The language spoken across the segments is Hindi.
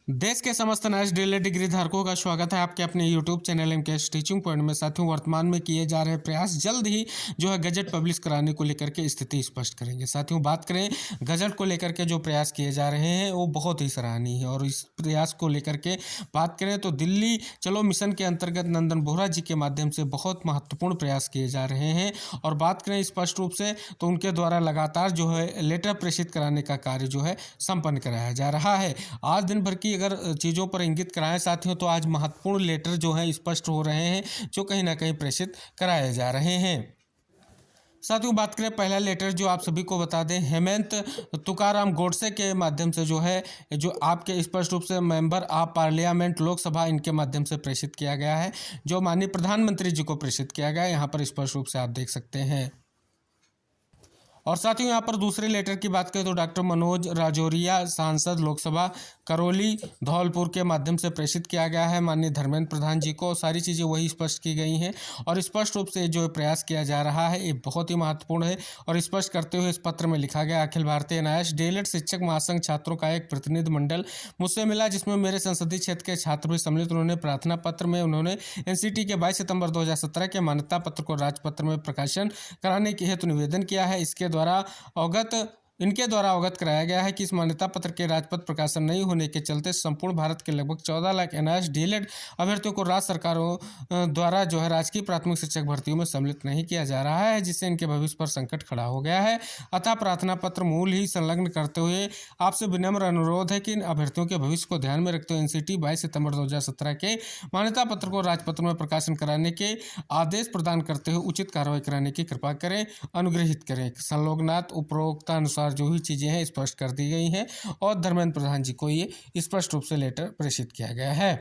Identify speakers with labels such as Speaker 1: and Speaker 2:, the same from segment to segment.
Speaker 1: देश के समस्त नेक्स्ट डेली डिग्री धारकों का स्वागत है आपके अपने YouTube channel MKS teaching point में। साथियों, वर्तमान में किए जा रहे प्रयास जल्द ही जो है गजट पब्लिश कराने को लेकर के स्थिति स्पष्ट करेंगे। साथियों, बात करें गजट को लेकर के जो प्रयास किए जा रहे हैं वो बहुत ही सराहनीय है। और इस प्रयास को लेकर के बात करें तो दिल्ली चलो मिशन के अंतर्गत नंदन बोहरा जी के माध्यम से बहुत महत्वपूर्ण प्रयास किए जा रहे हैं। और बात करें स्पष्ट रूप से तो उनके द्वारा लगातार जो है लेटर प्रेषित कराने का कार्य जो है संपन्न कराया जा रहा है। आज दिन भर की अगर चीज़ों पर इंगित कराएं साथियों, तो आज महत्वपूर्ण लेटर जो है स्पष्ट हो रहे हैं जो कहीं ना कहीं प्रेषित कराए जा रहे हैं। साथियों, बात करें पहला लेटर जो आप सभी को बता दें, हेमंत तुकाराम गोडसे के माध्यम से जो है जो आपके स्पष्ट रूप से मेंबर ऑफ पार्लियामेंट लोकसभा इनके माध्यम से प्रेषित किया गया है, जो माननीय प्रधानमंत्री जी को प्रेषित किया गया है। यहाँ पर स्पष्ट रूप से आप देख सकते हैं। और साथियों, यहाँ पर दूसरे लेटर की बात करें तो डॉक्टर मनोज राजौरिया सांसद लोकसभा करौली धौलपुर के माध्यम से प्रेषित किया गया है माननीय धर्मेंद्र प्रधान जी को। सारी चीज़ें वही स्पष्ट की गई हैं और स्पष्ट रूप से जो प्रयास किया जा रहा है ये बहुत ही महत्वपूर्ण है। और स्पष्ट करते हुए इस पत्र में लिखा गया, अखिल भारतीय एनआईएस डीएलएड शिक्षक महासंघ छात्रों का एक प्रतिनिधि मंडल मुझसे मिला, जिसमें मेरे संसदीय क्षेत्र के छात्र भी सम्मिलित। उन्होंने प्रार्थना पत्र में उन्होंने एनसीटी के 22 सितंबर 2017 के मान्यता पत्र को राजपत्र में प्रकाशन कराने के हेतु निवेदन किया है। इनके द्वारा अवगत कराया गया है कि इस मान्यता पत्र के राजपत्र प्रकाशन नहीं होने के चलते संपूर्ण भारत के लगभग 14 लाख एनआईएस डीएलएड अभ्यर्थियों को राज्य सरकारों द्वारा जो है राजकीय प्राथमिक शिक्षक भर्तियों में सम्मिलित नहीं किया जा रहा है, जिससे इनके भविष्य पर संकट खड़ा हो गया है। अतः प्रार्थना पत्र मूल ही संलग्न करते हुए आपसे विनम्र अनुरोध है कि इन अभ्यर्थियों के भविष्य को ध्यान में रखते हुए एनसीटी 22 सितंबर 2017 के मान्यता पत्र को राजपत्र में प्रकाशन कराने के आदेश प्रदान करते हुए उचित कार्रवाई कराने की कृपा करें, अनुग्रहित करें। संलोकनाथ उपरोक्ता अनुसार जो भी चीज़ें हैं स्पष्ट कर दी गई हैं और धर्मेंद्र प्रधान जी को ये स्पष्ट रूप से लेटर प्रेषित किया गया है।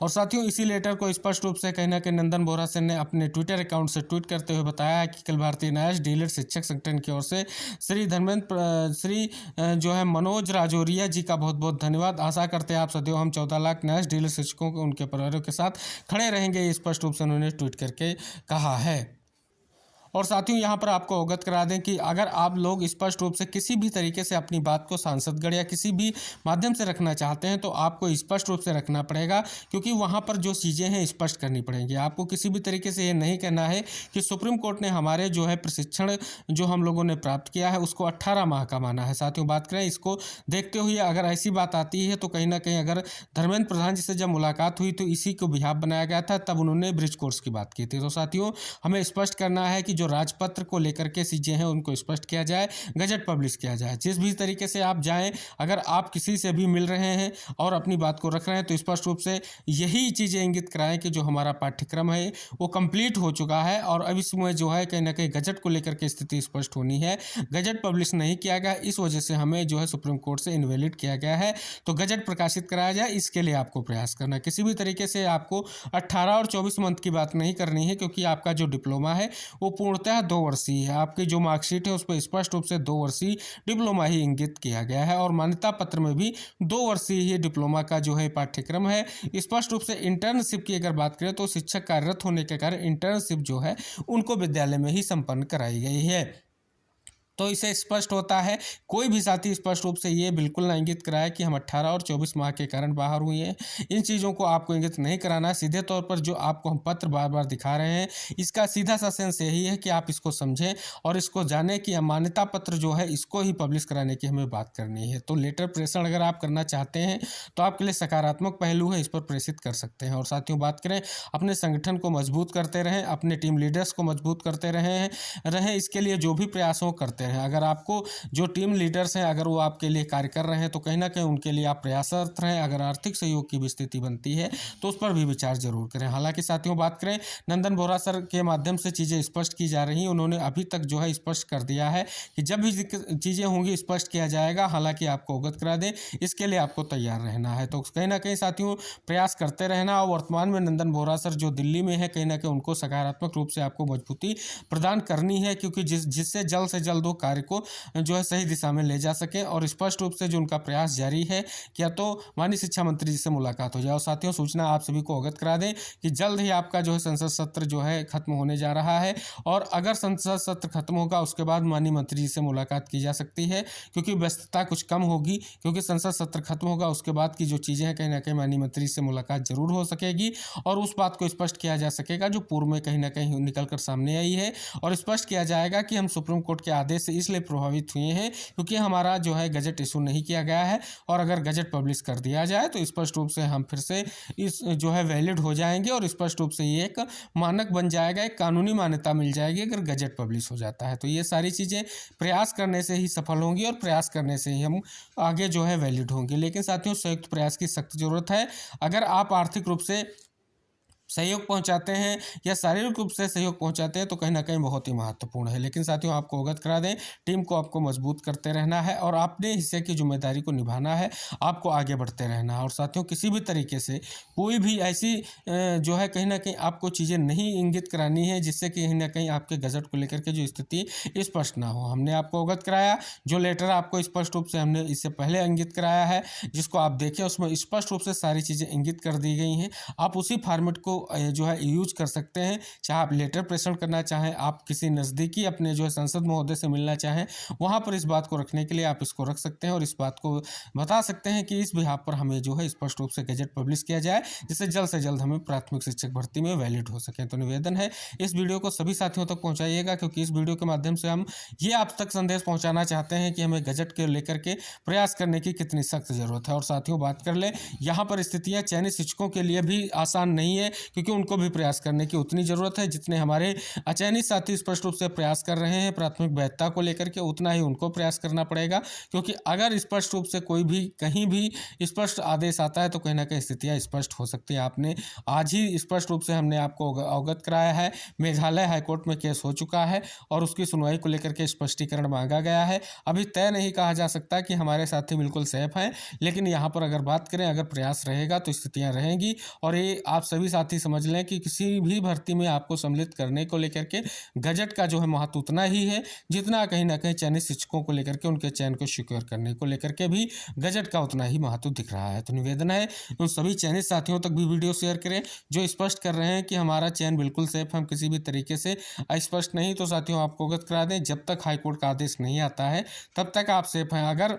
Speaker 1: और साथियों, इसी लेटर को स्पष्ट रूप से कहीं ना कहीं नंदन बोहरा सिंह ने अपने ट्विटर अकाउंट से ट्वीट करते हुए बताया है कि अखिल भारतीय एनआईएस डीएलएड शिक्षक संगठन की ओर से श्री जो है मनोज राजौरिया जी का बहुत बहुत धन्यवाद। आशा करते हैं आप सदैव हम 14 लाख एनआईएस डीएलएड शिक्षकों के उनके परिवारों के साथ खड़े रहेंगे, स्पष्ट रूप से उन्होंने ट्वीट करके कहा है। और साथियों, यहाँ पर आपको अवगत करा दें कि अगर आप लोग स्पष्ट रूप से किसी भी तरीके से अपनी बात को सांसदगढ़ या किसी भी माध्यम से रखना चाहते हैं तो आपको स्पष्ट रूप से रखना पड़ेगा, क्योंकि वहाँ पर जो चीज़ें हैं स्पष्ट करनी पड़ेंगी। आपको किसी भी तरीके से ये नहीं कहना है कि सुप्रीम कोर्ट ने हमारे जो है प्रशिक्षण जो हम लोगों ने प्राप्त किया है उसको 18 माह का माना है। साथियों, बात करें इसको देखते हुए अगर ऐसी बात आती है तो कहीं ना कहीं अगर धर्मेंद्र प्रधान जी से जब मुलाकात हुई तो इसी को बिहाफ बनाया गया था, तब उन्होंने ब्रिज कोर्स की बात की थी। तो साथियों, हमें स्पष्ट करना है कि जो राजपत्र को लेकर के चीज़ें हैं उनको स्पष्ट किया जाए, गजट पब्लिश किया जाए। जिस भी तरीके से आप जाएं, अगर आप किसी से भी मिल रहे हैं और अपनी बात को रख रहे हैं तो स्पष्ट रूप से यही चीज़ें इंगित कराएं कि जो हमारा पाठ्यक्रम है वो कंप्लीट हो चुका है और अब इसमें जो है कहीं ना कहीं गजट को लेकर के स्थिति स्पष्ट होनी है। गजट पब्लिश नहीं किया गया, इस वजह से हमें जो है सुप्रीम कोर्ट से इनवैलिड किया गया है, तो गजट प्रकाशित कराया जाए, इसके लिए आपको प्रयास करना है। किसी भी तरीके से आपको 18 और 24 मंथ की बात नहीं करनी है, क्योंकि आपका जो डिप्लोमा है वो पूर्णतः 2 वर्षीय है। आपकी जो मार्कशीट है उस पर स्पष्ट रूप से 2 वर्षीय डिप्लोमा ही इंगित किया गया है और मान्यता पत्र में भी 2 वर्षीय ही डिप्लोमा का जो है पाठ्यक्रम है। स्पष्ट रूप से इंटर्नशिप की अगर बात करें तो शिक्षक कार्यरत होने के कारण इंटर्नशिप जो है उनको विद्यालय में ही संपन्न कराई गई है। तो इसे स्पष्ट होता है, कोई भी साथी स्पष्ट रूप से ये बिल्कुल ना इंगित कराए कि हम 18 और 24 माह के कारण बाहर हुए हैं। इन चीज़ों को आपको इंगित नहीं कराना है। सीधे तौर पर जो आपको हम पत्र बार बार दिखा रहे हैं इसका सीधा सा सेंस यही है कि आप इसको समझें और इसको जानें कि मान्यता पत्र जो है इसको ही पब्लिश कराने की हमें बात करनी है। तो लेटर प्रेषण अगर आप करना चाहते हैं तो आपके लिए सकारात्मक पहलू है, इस पर प्रेषित कर सकते हैं। और साथियों, बात करें अपने संगठन को मजबूत करते रहें, अपने टीम लीडर्स को मजबूत करते रहें, इसके लिए जो भी प्रयास हो करते हैं। अगर आपको जो टीम लीडर्स हैं अगर वो आपके लिए कार्य कर रहे हैं तो कहीं ना कहीं उनके लिए आप प्रयासरत रहें। अगर आर्थिक सहयोग की भी स्थिति बनती है तो उस पर भी विचार जरूर करें। हालांकि साथियों, बात करें नंदन बोहरा सर के माध्यम से चीज़ें स्पष्ट की जा रही हैं। उन्होंने अभी तक जो है स्पष्ट कर दिया है कि जब भी चीज़ें होंगी स्पष्ट किया जाएगा। हालांकि आपको अवगत करा दें, इसके लिए आपको तैयार रहना है। तो कहीं ना कहीं साथियों प्रयास करते रहना। और वर्तमान में नंदन बोहरा सर जो दिल्ली में है, कहीं ना कहीं उनको सकारात्मक रूप से आपको मजबूती प्रदान करनी है, क्योंकि जिससे जल्द से जल्द वो कार्य को जो है सही दिशा में ले जा सकें और स्पष्ट रूप से जो उनका प्रयास जारी है कि या तो माननीय शिक्षा मंत्री जी से मुलाकात हो जाए। और साथियों, सूचना आप सभी को अवगत करा दें कि जल्द ही आपका जो है संसद सत्र जो है खत्म होने जा रहा है और अगर संसद सत्र खत्म होगा उसके बाद माननीय मंत्री जी से मुलाकात की जा सकती है, क्योंकि व्यस्तता कुछ कम होगी, क्योंकि संसद सत्र खत्म होगा उसके बाद की जो चीज़ें हैं कहीं ना कहीं माननीय मंत्री से मुलाकात जरूर हो सकेगी और उस बात को स्पष्ट किया जा सकेगा जो पूर्व में कहीं ना कहीं निकल कर सामने आई है और स्पष्ट किया जाएगा कि हम सुप्रीम कोर्ट के आदेश से इसलिए प्रभावित हुए हैं क्योंकि हमारा जो है गजट इशू नहीं किया गया है और अगर गजट पब्लिश कर दिया जाए तो स्पष्ट रूप से हम फिर से इस जो है वैलिड हो जाएंगे और स्पष्ट रूप से ये एक मानक बन जाएगा, एक कानूनी मान्यता मिल जाएगी अगर गजट पब्लिश हो जाता है। तो ये सारी चीज़ें प्रयास करने से ही सफल होंगी और प्रयास करने से ही हम आगे जो है वैलिड होंगे। लेकिन साथियों, संयुक्त प्रयास की सख्त जरूरत है। अगर आप आर्थिक रूप से सहयोग पहुंचाते हैं या शारीरिक रूप से सहयोग पहुंचाते हैं तो कहीं ना कहीं बहुत ही महत्वपूर्ण है। लेकिन साथियों, आपको अवगत करा दें, टीम को आपको मजबूत करते रहना है और अपने हिस्से की जिम्मेदारी को निभाना है, आपको आगे बढ़ते रहना है। और साथियों, किसी भी तरीके से कोई भी ऐसी जो है कहीं ना कहीं आपको चीज़ें नहीं इंगित करानी है जिससे कहीं ना कहीं आपके गजट को लेकर के जो स्थिति स्पष्ट ना हो। हमने आपको अवगत कराया, जो लेटर आपको स्पष्ट रूप से हमने इससे पहले इंगित कराया है जिसको आप देखें उसमें स्पष्ट रूप से सारी चीज़ें इंगित कर दी गई हैं। आप उसी फॉर्मेट को जो है यूज कर सकते हैं, चाहे आप लेटर प्रेषण करना चाहें, आप किसी नज़दीकी अपने जो है सांसद महोदय से मिलना चाहें, वहाँ पर इस बात को रखने के लिए आप इसको रख सकते हैं और इस बात को बता सकते हैं कि इस बिहाफ पर हमें जो है स्पष्ट रूप से गजट पब्लिश किया जाए जिससे जल्द से जल्द हमें प्राथमिक शिक्षक भर्ती में वैलिड हो सके। तो निवेदन है, इस वीडियो को सभी साथियों तक पहुँचाइएगा क्योंकि इस वीडियो के माध्यम से हम ये आप तक संदेश पहुँचाना चाहते हैं कि हमें गजट के लेकर के प्रयास करने की कितनी सख्त ज़रूरत है। और साथियों, बात कर ले, यहाँ पर स्थितियाँ चयनित शिक्षकों के लिए भी आसान नहीं है क्योंकि उनको भी प्रयास करने की उतनी ज़रूरत है जितने हमारे अचयनित साथी स्पष्ट रूप से प्रयास कर रहे हैं प्राथमिक वैधता को लेकर के, उतना ही उनको प्रयास करना पड़ेगा। क्योंकि अगर स्पष्ट रूप से कोई भी कहीं भी स्पष्ट आदेश आता है तो कहीं ना कहीं स्थितियाँ स्पष्ट हो सकती है। आपने आज ही स्पष्ट रूप से हमने आपको अवगत कराया है, मेघालय हाईकोर्ट में केस हो चुका है और उसकी सुनवाई को लेकर के स्पष्टीकरण मांगा गया है। अभी तय नहीं कहा जा सकता कि हमारे साथी बिल्कुल सेफ हैं, लेकिन यहाँ पर अगर बात करें, अगर प्रयास रहेगा तो स्थितियाँ रहेंगी। और ये आप सभी साथी समझ लें कि किसी भी भर्ती में आपको सम्मिलित करने को लेकर के गजट का जो है महत्व उतना ही है जितना कहीं ना कहीं चयनित शिक्षकों को लेकर के उनके चयन को सिक्योर करने को लेकर के भी गजट का उतना ही महत्व दिख रहा है। तो निवेदन है उन सभी चयनित साथियों तक भी वीडियो शेयर करें जो स्पष्ट कर रहे हैं कि हमारा चयन बिल्कुल सेफ, हम किसी भी तरीके से अस्पष्ट नहीं। तो साथियों, आपको अवगत करा दें, जब तक हाईकोर्ट का आदेश नहीं आता है तब तक आप सेफ हैं। अगर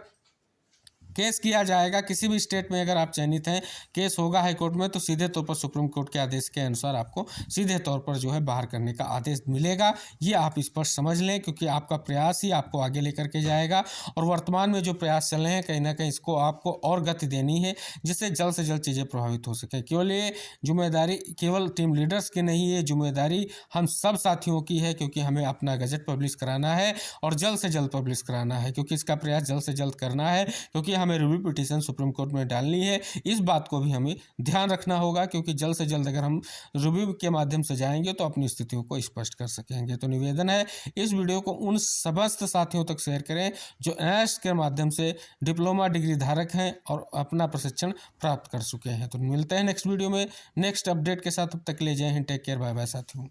Speaker 1: केस किया जाएगा किसी भी स्टेट में, अगर आप चयनित हैं, केस होगा हाईकोर्ट में तो सीधे तौर पर सुप्रीम कोर्ट के आदेश के अनुसार आपको सीधे तौर पर जो है बाहर करने का आदेश मिलेगा। ये आप स्पष्ट समझ लें क्योंकि आपका प्रयास ही आपको आगे लेकर के जाएगा और वर्तमान में जो प्रयास चल रहे हैं कहीं ना कहीं इसको आपको और गति देनी है जिससे जल्द से जल्द चीज़ें प्रभावित हो सकें। केवल ये जिम्मेदारी केवल टीम लीडर्स की नहीं है, जिम्मेदारी हम सब साथियों की है क्योंकि हमें अपना गजट पब्लिश कराना है और जल्द से जल्द पब्लिश कराना है क्योंकि इसका प्रयास जल्द से जल्द करना है क्योंकि हमें रिव्यू पिटीशन सुप्रीम कोर्ट में डालनी है। इस बात को भी हमें ध्यान रखना होगा क्योंकि जल्द से जल्द अगर हम रिव्यू के माध्यम से जाएंगे तो अपनी स्थितियों को स्पष्ट कर सकेंगे। तो निवेदन है, इस वीडियो को उन समस्त साथियों तक शेयर करें जो एनएस के माध्यम से डिप्लोमा डिग्री धारक हैं और अपना प्रशिक्षण प्राप्त कर चुके हैं। तो मिलते हैं नेक्स्ट वीडियो में नेक्स्ट अपडेट के साथ, तब तक ले जय हिंद, टेक केयर, बाय बाय साथियों।